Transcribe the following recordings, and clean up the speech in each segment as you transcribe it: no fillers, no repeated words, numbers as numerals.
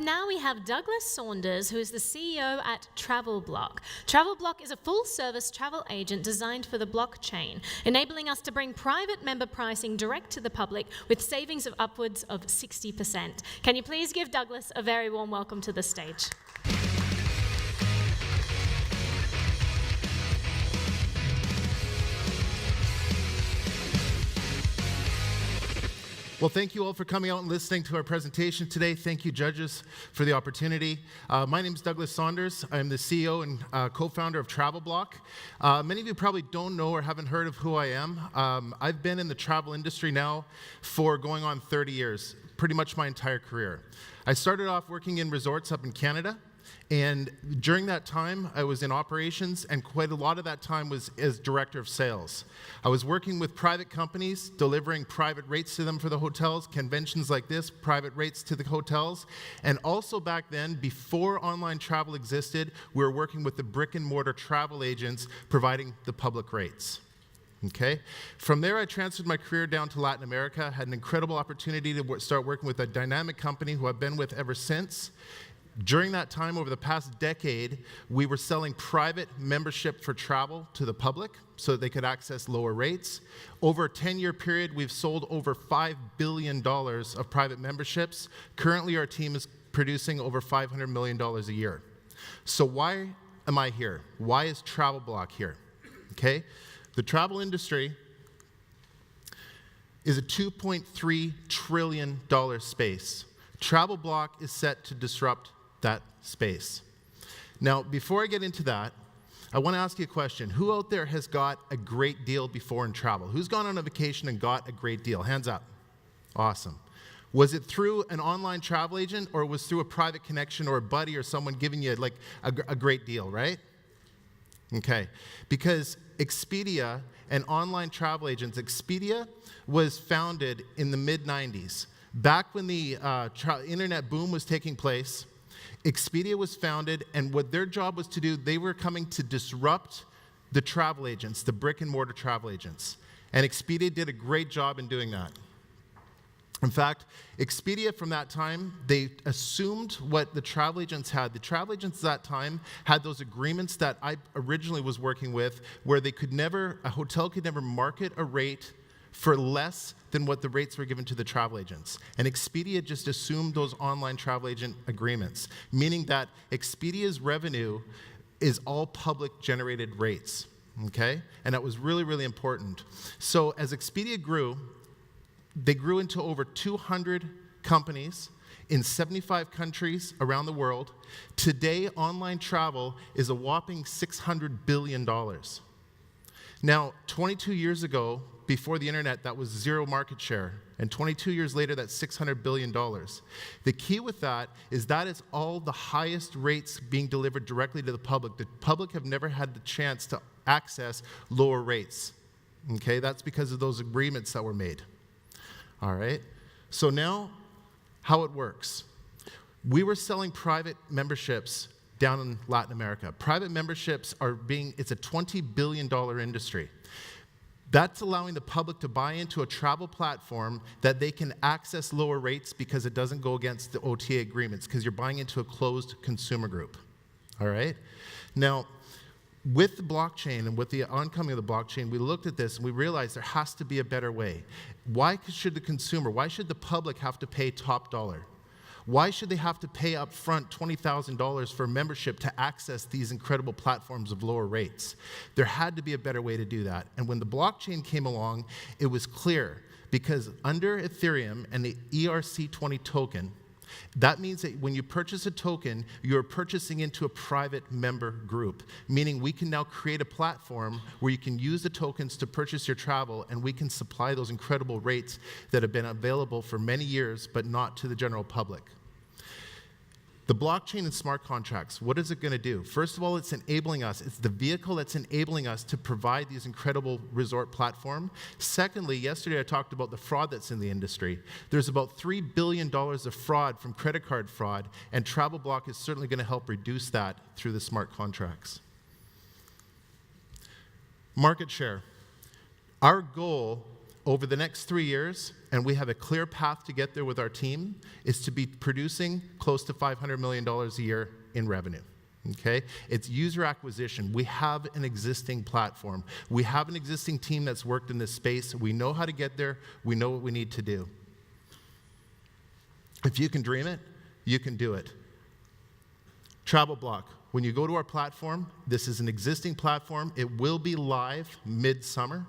now we have Douglas Saunders, who is the CEO at TravelBlock. TravelBlock is a full-service travel agent designed for the blockchain, enabling us to bring private member pricing direct to the public with savings of upwards of 60%. Can you please give Douglas a very warm welcome to the stage? Well, thank you all for coming out and listening to our presentation today. Thank you, judges, for the opportunity. My name is Douglas Saunders. I'm the CEO and co-founder of TravelBlock. Many of you probably don't know or haven't heard of who I am. I've been in the travel industry now for going on 30 years, pretty much my entire career. I started off working in resorts up in Canada. And during that time, I was in operations, and quite a lot of that time was as director of sales. I was working with private companies, delivering private rates to them for the hotels, conventions like this, private rates to the hotels. And also back then, before online travel existed, we were working with the brick and mortar travel agents providing the public rates. Okay. From there, I transferred my career down to Latin America, had an incredible opportunity to start working with a dynamic company who I've been with ever since. During that time, over the past decade, we were selling private membership for travel to the public so that they could access lower rates. Over a 10-year period, we've sold over $5 billion of private memberships. Currently, our team is producing over $500 million a year. So why am I here? Why is TravelBlock here? Okay, the travel industry is a $2.3 trillion space. TravelBlock is set to disrupt that space. Now, before I get into that, I want to ask you a question. Who out there has got a great deal before in travel? Who's gone on a vacation and got a great deal? Hands up. Awesome. Was it through an online travel agent, or was it through a private connection or a buddy or someone giving you like a great deal, right? Okay. Because Expedia and online travel agents, Expedia was founded in the mid-90s. Back when the internet boom was taking place, Expedia was founded, and what their job was to do, they were coming to disrupt the travel agents, the brick and mortar travel agents. And Expedia did a great job in doing that. In fact, Expedia from that time, they assumed what the travel agents had. The travel agents at that time had those agreements that I originally was working with, where a hotel could never market a rate for less than what the rates were given to the travel agents. And Expedia just assumed those online travel agent agreements, meaning that Expedia's revenue is all public generated rates, okay? And that was really, really important. So as Expedia grew, they grew into over 200 companies in 75 countries around the world. Today, online travel is a whopping $600 billion. Now, 22 years ago, before the internet, that was zero market share. And 22 years later, that's $600 billion. The key with that is all the highest rates being delivered directly to the public. The public have never had the chance to access lower rates. Okay, that's because of those agreements that were made. All right, so now how it works. We were selling private memberships down in Latin America. Private memberships it's a $20 billion industry. That's allowing the public to buy into a travel platform that they can access lower rates because it doesn't go against the OTA agreements, because you're buying into a closed consumer group. All right? Now, with the blockchain and with the oncoming of the blockchain, we looked at this and we realized there has to be a better way. Why should the public have to pay top dollar? Why should they have to pay up front $20,000 for membership to access these incredible platforms of lower rates? There had to be a better way to do that. And when the blockchain came along, it was clear, because under Ethereum and the ERC20 token, that means that when you purchase a token, you're purchasing into a private member group, meaning we can now create a platform where you can use the tokens to purchase your travel, and we can supply those incredible rates that have been available for many years, but not to the general public. The blockchain and smart contracts, what is it going to do? First of all, it's enabling us. It's the vehicle that's enabling us to provide these incredible resort platform. Secondly, yesterday I talked about the fraud that's in the industry. There's about $3 billion of fraud from credit card fraud, and TravelBlock is certainly going to help reduce that through the smart contracts. Market share. Our goal over the next 3 years and we have a clear path to get there with our team, is to be producing close to $500 million a year in revenue. Okay? It's user acquisition. We have an existing platform. We have an existing team that's worked in this space. We know how to get there. We know what we need to do. If you can dream it, you can do it. TravelBlock. When you go to our platform, this is an existing platform. It will be live mid-summer.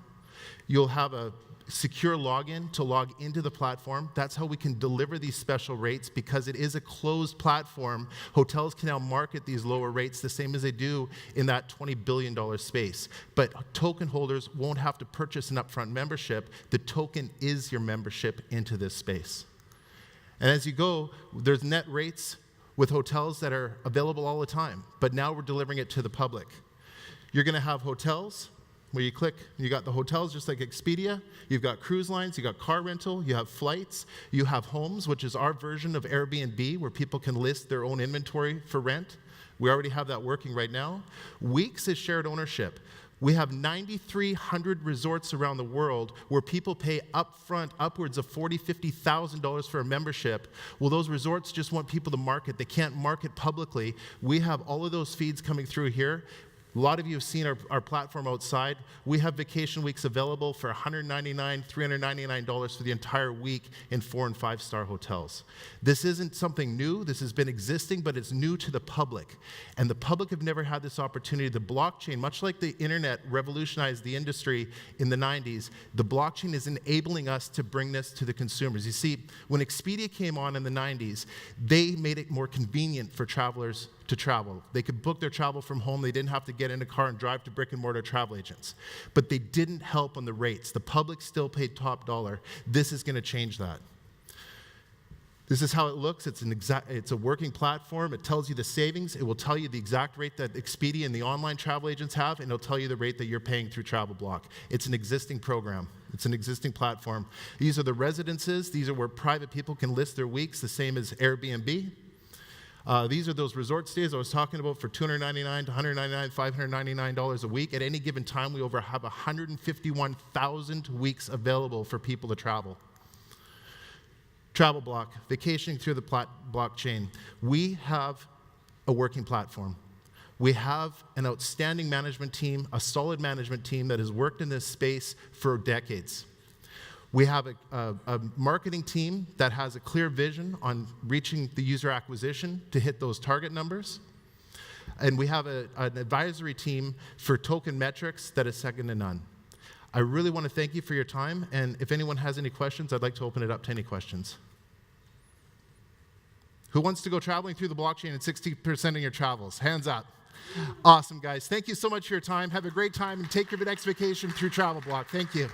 You'll have a secure login to log into the platform. That's how we can deliver these special rates, because it is a closed platform. Hotels can now market these lower rates the same as they do in that $20 billion space. But token holders won't have to purchase an upfront membership. The token is your membership into this space. And as you go, there's net rates with hotels that are available all the time, but now we're delivering it to the public. You're going to have hotels where you click, you got the hotels just like Expedia, you've got cruise lines, you got car rental, you have flights, you have homes, which is our version of Airbnb, where people can list their own inventory for rent. We already have that working right now. Weeks is shared ownership. We have 9,300 resorts around the world where people pay upfront upwards of $40,000, $50,000 for a membership. Well, those resorts just want people to market. They can't market publicly. We have all of those feeds coming through here. A lot of you have seen our platform outside. We have vacation weeks available for $199, $399 for the entire week in 4- and 5-star hotels. This isn't something new. This has been existing, but it's new to the public. And the public have never had this opportunity. The blockchain, much like the internet revolutionized the industry in the 90s, the blockchain is enabling us to bring this to the consumers. You see, when Expedia came on in the 90s, they made it more convenient for travelers to travel. They could book their travel from home. They didn't have to get in a car and drive to brick and mortar travel agents. But they didn't help on the rates. The public still paid top dollar. This is going to change that. This is how it looks. It's a working platform. It tells you the savings. It will tell you the exact rate that Expedia and the online travel agents have, and it'll tell you the rate that you're paying through TravelBlock. It's an existing program. It's an existing platform. These are the residences. These are where private people can list their weeks, the same as Airbnb. These are those resort stays I was talking about for $299 to $199, $599 a week. At any given time, we have 151,000 weeks available for people to travel. TravelBlock, vacationing through the blockchain. We have a working platform. We have an outstanding management team, a solid management team that has worked in this space for decades. We have a marketing team that has a clear vision on reaching the user acquisition to hit those target numbers. And we have an advisory team for token metrics that is second to none. I really want to thank you for your time, and if anyone has any questions, I'd like to open it up to any questions. Who wants to go traveling through the blockchain at 60% of your travels? Hands up. Awesome, guys. Thank you so much for your time. Have a great time, and take your next vacation through TravelBlock. Thank you.